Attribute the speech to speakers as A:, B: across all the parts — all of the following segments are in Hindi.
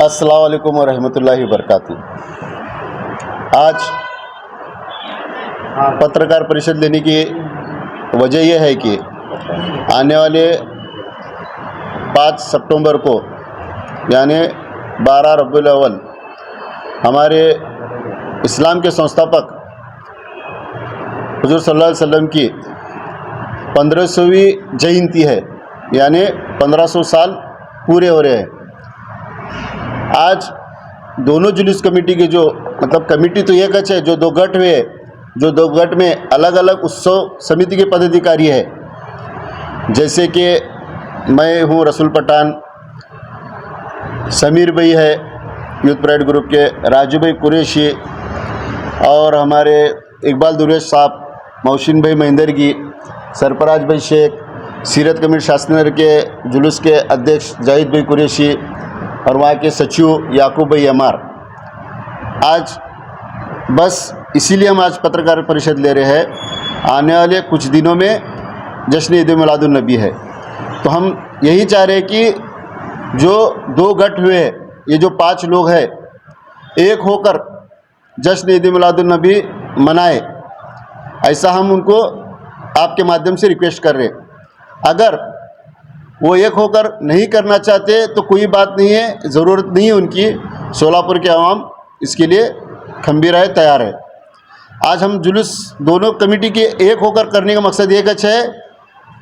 A: अस्सलाम वालेकुम वरहमतुल्लाहि वबरकातुहू। आज पत्रकार परिषद लेने की वजह यह है कि आने वाले 5 सितंबर को यानी 12 रबीउल अव्वल हमारे इस्लाम के संस्थापक हुजूर सल्लल्लाहु अलैहि वसल्लम की 1500वीं जयंती है, यानी 1500 साल पूरे हो रहे हैं। आज दोनों जुलूस कमेटी के जो कमेटी तो एक है, जो दो गट हुए, जो दो गट में अलग अलग उत्सव समिति के पदाधिकारी है, जैसे कि मैं हूँ रसूल पठान, समीर भाई है यूथ प्राइड ग्रुप के, राजू भाई कुरैशी और हमारे इकबाल दुर्वेश साहब, मोहसिन भाई महेंदरगी, सरफराज भाई शेख, सीरत कमेटी शासनगर के जुलूस के अध्यक्ष जाहिद भाई कुरैशी और वहाँ के सचिव याकूब भाई अमार। आज बस इसीलिए हम आज पत्रकार परिषद ले रहे हैं। आने वाले कुछ दिनों में जश्न ईद मिलादुन नबी है, तो हम यही चाह रहे हैं कि जो दो गट हुए, ये जो 5 लोग हैं, एक होकर जश्न ईद मिलादुन नबी मनाए, ऐसा हम उनको आपके माध्यम से रिक्वेस्ट कर रहे हैं। अगर वो एक होकर नहीं करना चाहते तो कोई बात नहीं है, ज़रूरत नहीं है उनकी। सोलापुर के आवाम इसके लिए खंबीर है, तैयार है। आज हम जुलूस दोनों कमेटी के एक होकर करने का मकसद एक अच्छा है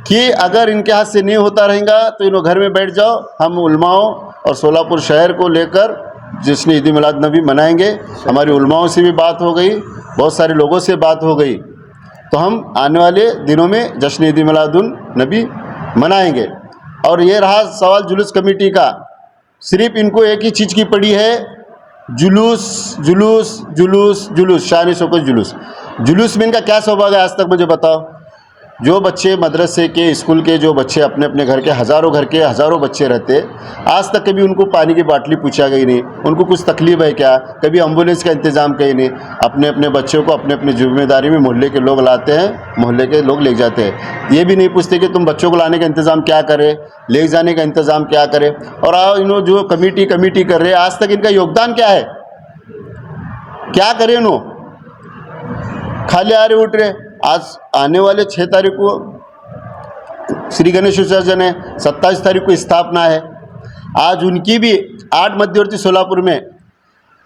A: कि अगर इनके हाथ से नहीं होता रहेगा तो इन्हों घर में बैठ जाओ, हम उलमाओं और सोलापुर शहर को लेकर जश्न ईद मिलाद नबी मनाएंगे। हमारी उलमाओं से भी बात हो गई, बहुत सारे लोगों से बात हो गई, तो हम आने वाले दिनों में जश्न ईद मिलादुन नबी मनाएंगे। और ये रहा सवाल जुलूस कमेटी का, सिर्फ इनको एक ही चीज़ की पड़ी है, जुलूस जुलूस जुलूस जुलूस, शान शौकत जुलूस। जुलूस में इनका क्या स्वभाव है आज तक मुझे बताओ। जो बच्चे मदरसे के, स्कूल के, जो बच्चे अपने अपने घर के हज़ारों बच्चे रहते, आज तक कभी उनको पानी की बाटली पूछा गई नहीं, उनको कुछ तकलीफ है क्या, कभी एम्बुलेंस का इंतज़ाम कहीं नहीं। अपने अपने बच्चों को अपने अपने जिम्मेदारी में मोहल्ले के लोग लाते हैं, मोहल्ले के लोग ले जाते हैं। ये भी नहीं पूछते कि तुम बच्चों को लाने का इंतज़ाम क्या करें, ले जाने का इंतज़ाम क्या करें। और इन्होंने जो कमेटी कर रहे हैं, आज तक इनका योगदान क्या है, क्या करें इन्हों, खाली आ रहे उठ रहे। आज आने वाले 6 तारीख को श्री गणेश विसर्जन है, 27 तारीख को स्थापना है। आज उनकी भी 8 मध्यवर्ती सोलापुर में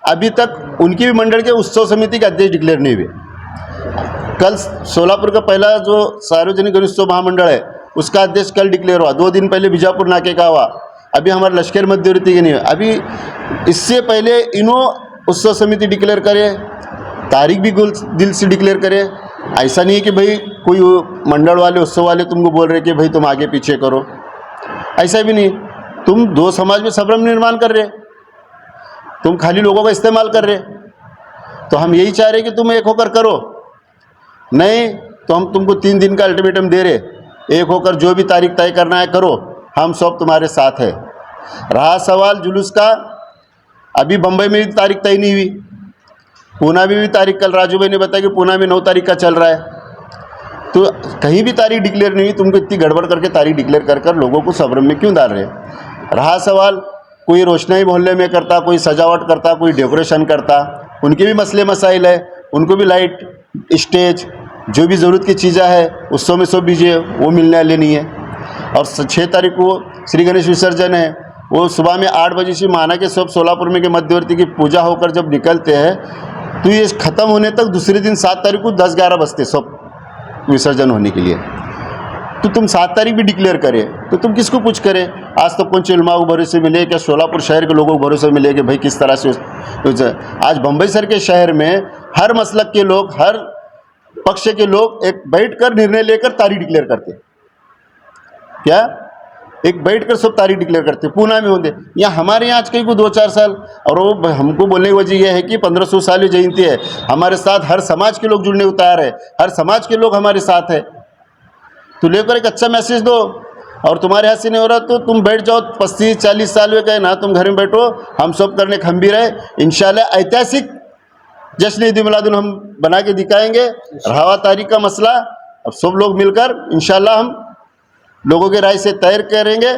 A: अभी तक उनकी भी मंडल के उत्सव समिति के अध्यक्ष डिक्लेयर नहीं हुए। कल सोलापुर का पहला जो सार्वजनिक गणेशोत्सव महामंडल है उसका अध्यक्ष कल डिक्लेयर हुआ, 2 दिन पहले बीजापुर नाके का हुआ, अभी हमारे लश्कर मध्यवर्ती के नहीं हुआ। अभी इससे पहले इन्हों उत्सव समिति डिक्लेयर करे, तारीख भी दिल से डिक्लेयर करे। ऐसा नहीं है कि भाई कोई मंडल वाले, उत्सव वाले तुमको बोल रहे कि भाई तुम आगे पीछे करो, ऐसा भी नहीं। तुम दो समाज में संभ्रम निर्माण कर रहे, तुम खाली लोगों का इस्तेमाल कर रहे। तो हम यही चाह रहे कि तुम एक होकर करो, नहीं तो हम तुमको 3 दिन का अल्टीमेटम दे रहे, एक होकर जो भी तारीख तय करना है करो, हम सब तुम्हारे साथ है। रहा सवाल जुलूस का, अभी बम्बई में भी तारीख तय नहीं हुई, पूना में भी तारीख, कल राजू भाई ने बताया कि पूना में 9 तारीख का चल रहा है, तो कहीं भी तारीख डिक्लेयर नहीं हुई। तुमको इतनी गड़बड़ करके तारीख डिक्लेयर कर लोगों को संभ्रम में क्यों डाल रहे। रहा सवाल, कोई रोशनाई मोहल्ले में करता, कोई सजावट करता, कोई डेकोरेशन करता, उनके भी मसले मसाइल है, उनको भी लाइट, स्टेज, जो भी ज़रूरत की चीज़ें है उत्सव में सब दीजिए, वो मिलने वाले नहीं है। और 6 तारीख को श्री गणेश विसर्जन है, वो सुबह में 8 बजे से माना के सब सोलापुर में के मध्यवर्ती की पूजा होकर जब निकलते हैं तो ये ख़त्म होने तक दूसरे दिन 7 तारीख को 10-11 बजते सब विसर्जन होने के लिए। तो तुम 7 तारीख भी डिक्लेयर करे तो तुम किसको कुछ करे। आज तक कौन उलमा को भरोसे मिले, क्या सोलापुर शहर के लोगों को भरोसे मिले कि भाई किस तरह से। आज बम्बई सर के शहर में हर मसलक के लोग, हर पक्ष के लोग एक बैठकर निर्णय लेकर तारीख डिक्लेयर करते, क्या एक बैठकर सब तारीख डिक्लेयर करते। पूना में होते, यहाँ हमारे यहाँ आज कहीं को 2-4 साल। और वो हमको बोलने की वजह यह है कि 1500 साल जयंती है, हमारे साथ हर समाज के लोग जुड़ने को तैयार है, हर समाज के लोग हमारे साथ है। तो लेकर एक अच्छा मैसेज दो, और तुम्हारे हाथ से नहीं हो रहा तो तुम बैठ जाओ, 35-40 साल में कहे ना, तुम घर में बैठो, हम सब करने खंबीर है। इंशाल्लाह ऐतिहासिक जश्न ईद मिलादुन हम बना के दिखाएंगे। रहा तारीख का मसला, अब सब लोग मिलकर इंशाल्लाह हम लोगों के राय से तय करेंगे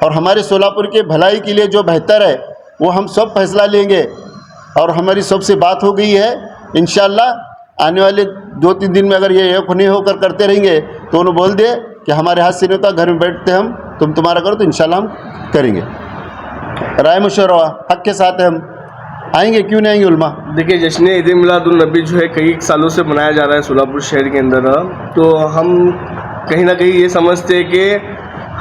A: और हमारे सोलापुर के भलाई के लिए जो बेहतर है वो हम सब फैसला लेंगे और हमारी सबसे बात हो गई है। इंशाअल्लाह आने वाले 2-3 दिन में अगर ये एक नहीं होकर करते रहेंगे तो उन्होंने बोल दिए कि हमारे हाथ से नहीं होता, घर में बैठते हम, तुम तुम्हारा करो, तो इंशाअल्लाह हम करेंगे। राय मशवरा हक के साथ है, हम आएंगे, क्यों नहीं आएंगे उलमा।
B: देखिए, जश्न ईद मिलादुन नबी जो है कई सालों से मनाया जा रहा है सोलापुर शहर के अंदर, तो हम कहीं ना कहीं ये समझते हैं कि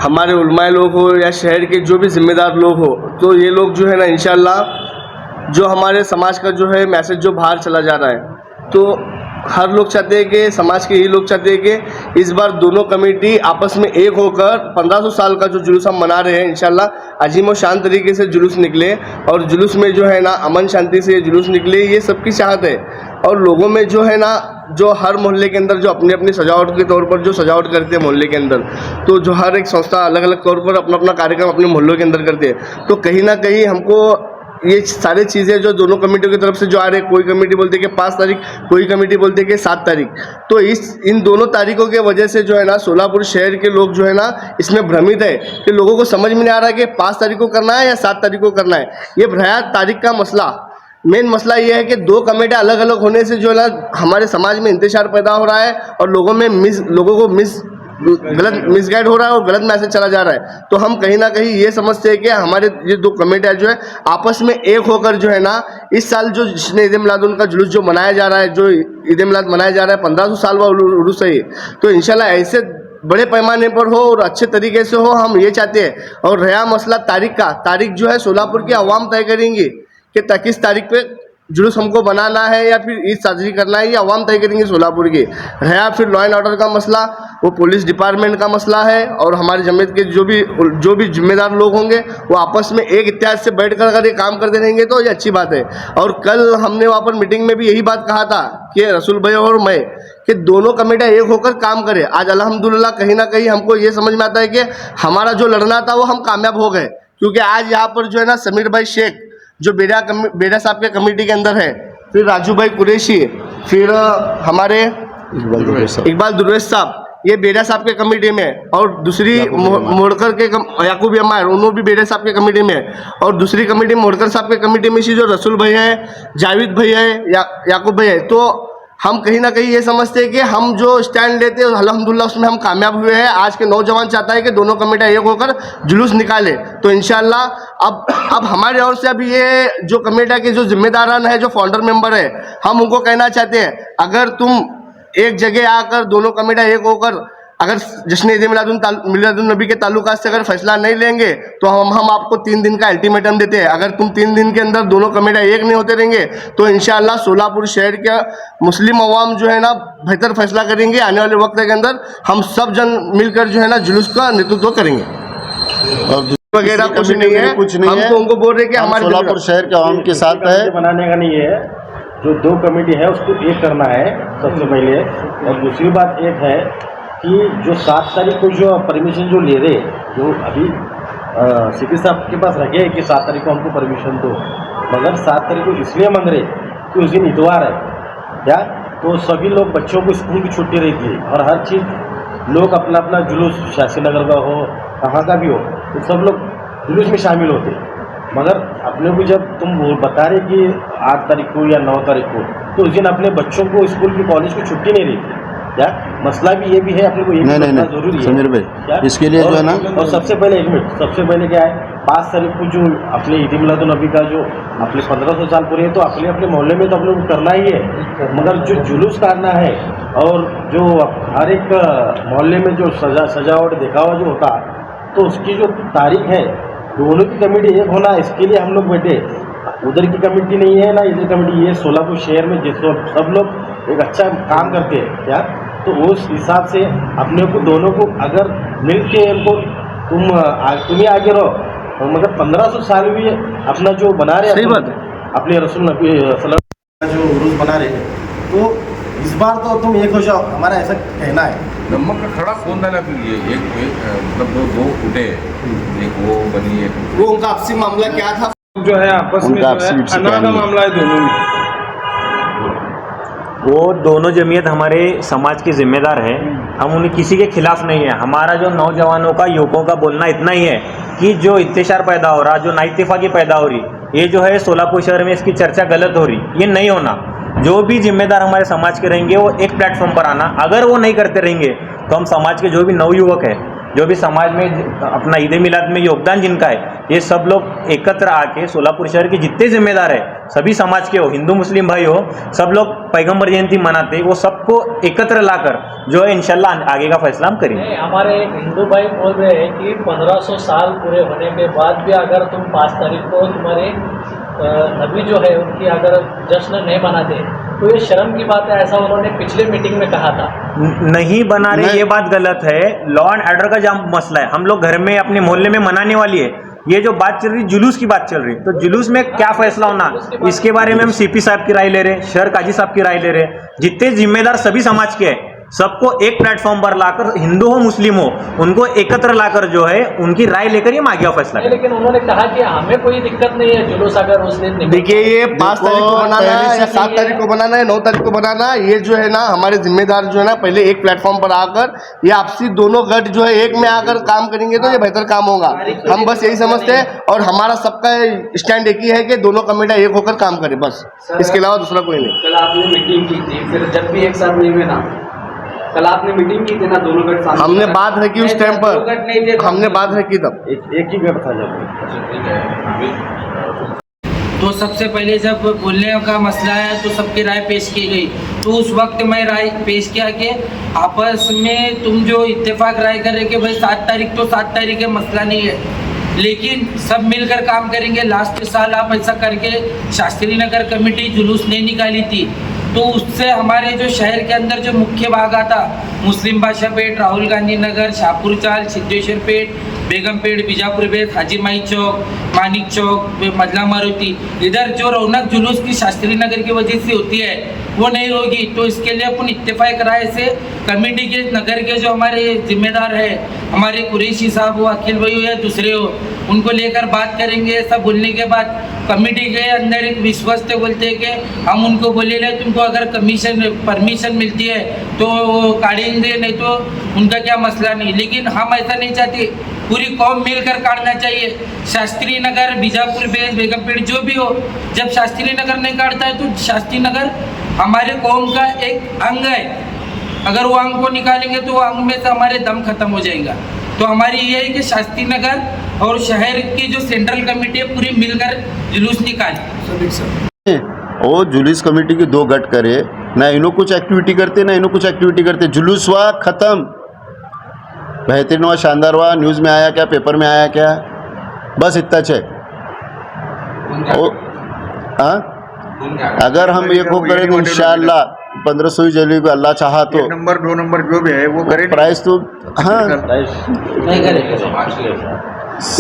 B: हमारे उलमाए लोग हो या शहर के जो भी जिम्मेदार लोग हो, तो ये लोग जो है ना इंशाअल्लाह जो हमारे समाज का जो है मैसेज जो बाहर चला जा रहा है, तो हर लोग चाहते हैं कि समाज के यही लोग चाहते हैं कि इस बार दोनों कमेटी आपस में एक होकर 1500 साल का जो जुलूस हम मना रहे हैं इंशाल्लाह अजीम और शान तरीके से जुलूस निकले, और जुलूस में जो है ना अमन शांति से ये जुलूस निकले, ये सबकी चाहत है। और लोगों में जो है ना, जो हर मोहल्ले के अंदर जो अपनी अपनी सजावट के तौर पर जो सजावट करते हैं मोहल्ले के अंदर, तो जो हर एक संस्था अलग अलग तौर पर अपना अपना कार्यक्रम अपने मोहल्लों के अंदर करते हैं, तो कहीं ना कहीं हमको ये सारी चीज़ें जो दोनों कमेटियों की तरफ से जो आ रहे हैं, कोई कमेटी बोलती है कि 5 तारीख, कोई कमेटी बोलती है कि 7 तारीख, तो इन दोनों तारीखों के वजह से जो है ना सोलापुर शहर के लोग जो है ना इसमें भ्रमित है कि लोगों को समझ में नहीं आ रहा है कि 5 तारीख को करना है या 7 तारीख को करना है। ये भ्रया तारीख का मसला, मेन मसला ये है कि 2 कमेटियाँ अलग अलग होने से जो है ना हमारे समाज में इंतशार पैदा हो रहा है और लोगों को गलत मिसगाइड हो रहा है और गलत मैसेज चला जा रहा है। तो हम कहीं ना कहीं ये समझते हैं कि हमारे ये 2 कमेटियाँ जो है आपस में एक होकर जो है ना इस साल जो जश्न ईद मिलादुन का जुलूस जो मनाया जा रहा है, जो ईद मिलाद मनाया जा रहा है 1500 साल का उर्स है, तो इंशाल्लाह ऐसे बड़े पैमाने पर हो और अच्छे तरीके से हो, हम ये चाहते हैं। और रहा मसला तारीख जो है सोलापुर की आवाम तय करेंगी कि किस तारीख पे जुलूस हमको बनाना है या फिर ईद साजरी करना है, ये अवाम तय करेंगे सोलापुर की। रहा फिर लॉ एंड ऑर्डर का मसला, वो पुलिस डिपार्टमेंट का मसला है, और हमारे जमीयत के जो भी जिम्मेदार लोग होंगे वो आपस में एक इत्याद से बैठकर अगर ये काम करते रहेंगे तो ये अच्छी बात है। और कल हमने वहाँ पर मीटिंग में भी यही बात कहा था कि रसूल भाई और मैं कि दोनों कमेटियाँ एक होकर काम करें। आज अल्हम्दुलिल्लाह कहीं ना कहीं हमको ये समझ में आता है कि हमारा जो लड़ना था वो हम कामयाब हो गए, क्योंकि आज यहाँ पर जो है ना समीर भाई शेख जो बेड़ा साहब के कमेटी के अंदर है, फिर राजू भाई कुरैशी, फिर हमारे इकबाल दुर्वेश साहब ये बेड़ा साहब के कमेटी में, और दूसरी मोड़कर के याकूब अमार उन्होंने भी बेड़ा साहब के कमेटी में, और दूसरी कमेटी मोड़कर साहब के कमेटी में जो रसूल भाई है, जावेद भाई है, याकूब भाई है। तो हम कहीं ना कहीं ये समझते हैं कि हम जो स्टैंड लेते हैं अल्हम्दुलिल्लाह उसमें हम कामयाब हुए हैं। आज के नौजवान चाहता है कि दोनों कमेटियाँ एक होकर जुलूस निकाले, तो इंशाल्लाह अब हमारे ओर से अभी ये जो कमेटियाँ के जो जिम्मेदारान है, जो फाउंडर मेंबर है, हम उनको कहना चाहते हैं अगर तुम एक जगह आकर दोनों कमेटियाँ एक होकर अगर जश्न ईद मिलादुन नबी के ताल्लुकात से अगर फैसला नहीं लेंगे तो हम आपको 3 दिन का अल्टीमेटम देते हैं। अगर तुम 3 दिन के अंदर दोनों कमेटियाँ एक नहीं होते रहेंगे तो इंशाअल्लाह सोलापुर शहर के मुस्लिम अवाम जो है ना बेहतर फैसला करेंगे। आने वाले वक्त के अंदर हम सब जन मिलकर जो है ना जुलूस का नेतृत्व करेंगे और वगैरह कुछ नहीं है। हम तो उनको बोल रहे कि हमारे
A: सोलापुर शहर के अवाम के साथ है,
C: बनाने का नहीं है। जो 2 कमेटी है उसको एक करना है सबसे पहले, और दूसरी बात एक है कि जो 7 तारीख को जो परमिशन जो ले रहे, जो अभी सीपी साहब के पास रखे कि 7 तारीख को हमको परमिशन दो, मगर 7 तारीख को इसलिए मांग रहे कि उस दिन इतवार है क्या, तो सभी लोग बच्चों को स्कूल की छुट्टी रहती है और हर चीज़ लोग अपना अपना जुलूस शास्त्री नगर का हो कहाँ का भी हो तो सब लोग जुलूस में शामिल होते। मगर अपने को जब तुम बता रहे कि 8 तारीख को या 9 तारीख को, तो उस दिन अपने बच्चों को स्कूल की कॉलेज की छुट्टी नहीं रहती क्या, मसला भी ये भी है अपने को, ये भी समझना जरूरी है
A: समीर भाई। इसके लिए जो है ना,
C: और सबसे पहले 1 मिनट, सबसे पहले क्या है 5 तारीख को जो अपने ईद मिलादुन नबी का जो अपने 1500 साल पूरे हैं तो अपने अपने मोहल्ले में तो अपने को करना ही है, मगर जो जुलूस काटना है और जो हर एक मोहल्ले में जो सजावट दिखावा जो होता तो उसकी जो तारीख है दोनों की कमेटी एक होना, इसके लिए हम लोग बैठे। उधर की कमेटी नहीं है ना इधर कमेटी, ये सोलापुर शहर में जिस सब लोग एक अच्छा काम करते हैं क्या, तो उस हिसाब से अपने को दोनों को अगर मिल के इनको तुम ही आगे रहो, तो मगर 1500 साल भी अपना जो बना रहे
B: सही बात है
C: अपने रसूल नबी का जो उर्स बना रहे हैं, तो इस बार तो तुम एक हो जाओ, हमारा ऐसा कहना है।
D: नमक का खड़ा कौन डाला फिर ये एक मतलब दो फुटे, एक वो बनी है,
B: वो उनका आपसी मामला क्या था
E: जो है आपस में जो है अना का मामला है दोनों में।
F: वो दोनों जमीयत हमारे समाज के जिम्मेदार है, हम उन्हें किसी के खिलाफ नहीं है। हमारा जो नौजवानों का युवकों का बोलना इतना ही है कि जो इंतशार पैदा हो रहा, जो नाइतफाकी पैदा हो रही, ये जो है सोलापुर शहर में इसकी चर्चा गलत हो रही, ये नहीं होना। जो भी जिम्मेदार हमारे समाज के रहेंगे वो एक प्लेटफॉर्म पर आना। अगर वो नहीं करते रहेंगे तो हम समाज के जो भी नवयुवक है, जो भी समाज में अपना ईद मिलाद में योगदान जिनका है, ये सब लोग एकत्र आके सोलापुर शहर के जितने जिम्मेदार है, सभी समाज के हो, हिंदू मुस्लिम भाई हो, सब लोग पैगंबर जयंती मनाते, वो सबको एकत्र लाकर जो है इंशाल्लाह आगे का फैसला हम करेंगे।
G: हमारे एक हिंदू भाई बोल रहे हैं कि 1500 साल पूरे होने के बाद भी अगर तुम 5 तारीख को तुम्हारे नबी जो है उनकी अगर जश्न नहीं मनाते तो ये शर्म की बात है, ऐसा उन्होंने पिछले मीटिंग में कहा था।
F: नहीं बना रहे ये बात गलत है। लॉ एंड ऑर्डर का जहाँ मसला है, हम लोग घर में अपने मोहल्ले में मनाने वाली है। ये जो बात चल रही जुलूस की बात चल रही, तो जुलूस में क्या फैसला होना, इसके बारे में हम सीपी साहब की राय ले रहे हैं, शहर काजी साहब की राय ले रहे हैं। जितने जिम्मेदार सभी समाज के हैं सबको एक प्लेटफॉर्म पर लाकर, हिंदू हो मुस्लिम हो, उनको एकत्र लाकर जो है उनकी राय लेकर ये आगे फैसला करें।
G: लेकिन उन्होंने कहा कि हमें कोई दिक्कत नहीं है जुलूस अगर उस दिन निकले।
H: देखिए, ये 5 तारीख को बनाना है या 7 तारीख को बनाना है, 9 तारीख को बनाना है, ये जो है ना हमारे जिम्मेदार जो है ना पहले एक प्लेटफॉर्म पर आकर ये आपसी दोनों गठ जो है एक में आकर काम करेंगे तो ये बेहतर काम होगा। हम बस यही समझते हैं और हमारा सबका स्टैंड एक ही है कि दोनों कमेटियां एक होकर काम करें, बस इसके अलावा दूसरा कोई नहीं।
I: कल आपने मीटिंग की थी, फिर जब भी एक साथ नहीं हुए ना, कल आपने मीटिंग की थी ना, दोनों गट सामने,
H: हमने बात रखी उस टाइम पर, हमने बात रखी तब
C: एक ही गढ़ था जब।
I: तो सबसे पहले जब बोलने का मसला है तो सबकी राय पेश की गई, तो उस वक्त मैं राय पेश किया कि आपस में तुम जो इत्तेफाक राय कर रहे कि भाई 7 तारीख तो 7 तारीख है, मसला नहीं है, लेकिन सब मिलकर काम करेंगे। लास्ट साल आप ऐसा करके शास्त्री नगर कमेटी जुलूस नहीं निकाली थी, तो उससे हमारे जो शहर के अंदर जो मुख्य भाग आता, मुस्लिम भाषा पेठ, राहुल गांधी नगर, शाहपुर चाल, सिद्धेश्वर पेठ, बेगम पेठ, बीजापुर पेठ, हाजी माई चौक, मानिक चौक, मजला मारुति, इधर जो रौनक जुलूस की शास्त्री नगर की वजह से होती है वो नहीं होगी। तो इसके लिए अपन इत्तेफाक राय से कमेटी के नगर के जो हमारे जिम्मेदार है, हमारे कुरैशी साहब हो, अखिल भाई हो या दूसरे हो, उनको लेकर बात करेंगे। सब बोलने के बाद कमेटी के अंदर एक विश्वास से बोलते हैं कि हम उनको बोले तुमको अगर परमिशन मिलती है तो काटेंगे, नहीं तो उनका क्या मसला नहीं। लेकिन हम ऐसा नहीं चाहते, पूरी कौम मिलकर काटना चाहिए। शास्त्री नगर, बीजापुर पेठ, बेगम पेठ जो भी हो, जब शास्त्री नगर नहीं काटता है तो शास्त्री नगर हमारे कौम का एक अंग है। अगर वो अंग को निकालेंगे तो वो अंग में से हमारे दम खत्म हो जाएगा। तो हमारी ये है कि शास्त्री नगर और शहर की जो सेंट्रल कमेटी है पूरी मिलकर जुलूस निकाले।
A: वो जुलूस कमेटी की 2 गट करे ना, इन्हों कुछ एक्टिविटी करते ना इन्हों कुछ एक्टिविटी करते। जुलूस हुआ ख़त्म, बेहतरीन हुआ, शानदार हुआ, न्यूज़ में आया क्या, पेपर में आया क्या, बस इतना चेक। अगर हम एक हो करें तो इंशाअल्लाह 1500 जनवरी को अल्लाह चाहा तो
D: नंबर 2 नंबर जो भी है वो करें,
A: प्राइस तो हाँ
I: नहीं करेंगे।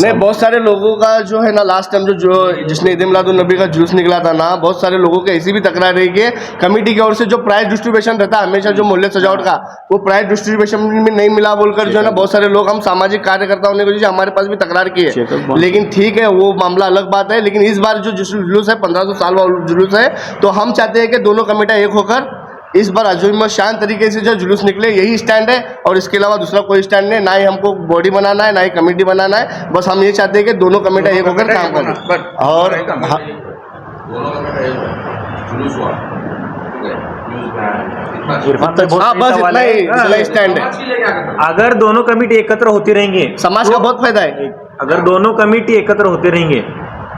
H: नहीं, बहुत सारे लोगों का जो है ना लास्ट टाइम जो जिसने ईद मिलादुन्नबी का जुलूस निकला था ना, बहुत सारे लोगों की ऐसी भी तकरार रही कि कमेटी की ओर से जो प्राइस डिस्ट्रीब्यूशन रहता है हमेशा जो मूल्य सजावट का, वो प्राइस डिस्ट्रीब्यूशन में नहीं मिला बोलकर जो है ना बहुत सारे लोग, हम सामाजिक कार्यकर्ता होने की वजह से हमारे पास भी तकरार की है। लेकिन ठीक है, वो मामला अलग बात है। लेकिन इस बार जो जुलूस है 1500 साल वाला जुलूस है, तो हम चाहते हैं कि दोनों कमेटियाँ एक होकर इस बार अजूम में शांत तरीके से जो जुलूस निकले, यही स्टैंड है और इसके अलावा दूसरा कोई स्टैंड नहीं। ना ही हमको बॉडी बनाना है, ना ही कमेटी बनाना है, बस हम ये चाहते हैं कि दोनों कमेटियां एक होकर काम करें। और बस इतना ही स्टैंड है।
F: अगर दोनों कमेटी एकत्र होती रहेंगे,
H: समाज का बहुत फायदा है।
F: अगर दोनों कमेटी एकत्र होते रहेंगे,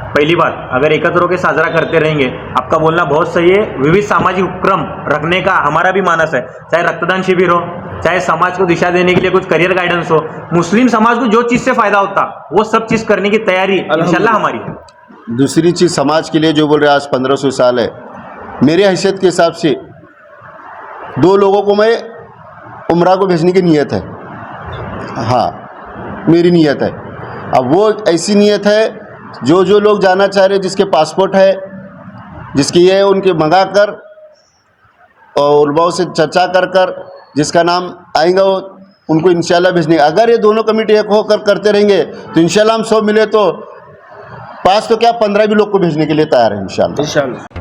F: पहली बात, अगर एकत्र होकर साझा करते रहेंगे, आपका बोलना बहुत सही है। विविध सामाजिक उपक्रम रखने का हमारा भी मानस है, चाहे रक्तदान शिविर हो, चाहे समाज को दिशा देने के लिए कुछ करियर गाइडेंस हो, मुस्लिम समाज को जो चीज़ से फायदा होता वो सब चीज़ करने की तैयारी इंशाल्लाह हमारी है।
A: दूसरी चीज़ समाज के लिए जो बोल रहे आज 1500 साल है, मेरे हैसियत के हिसाब से 2 लोगों को मैं उम्रा को भेजने की नीयत है। हाँ, मेरी नीयत है। अब वो ऐसी नीयत है जो लोग जाना चाह रहे, जिसके पासपोर्ट है, जिसकी ये उनके मंगा कर और उलमाओं से चर्चा कर जिसका नाम आएगा वो उनको इंशाल्लाह भेजने। अगर ये दोनों कमेटी एक होकर करते रहेंगे तो इंशाल्लाह हम 100 मिले तो 5 तो क्या 15 भी लोग को भेजने के लिए तैयार हैं इंशाल्लाह।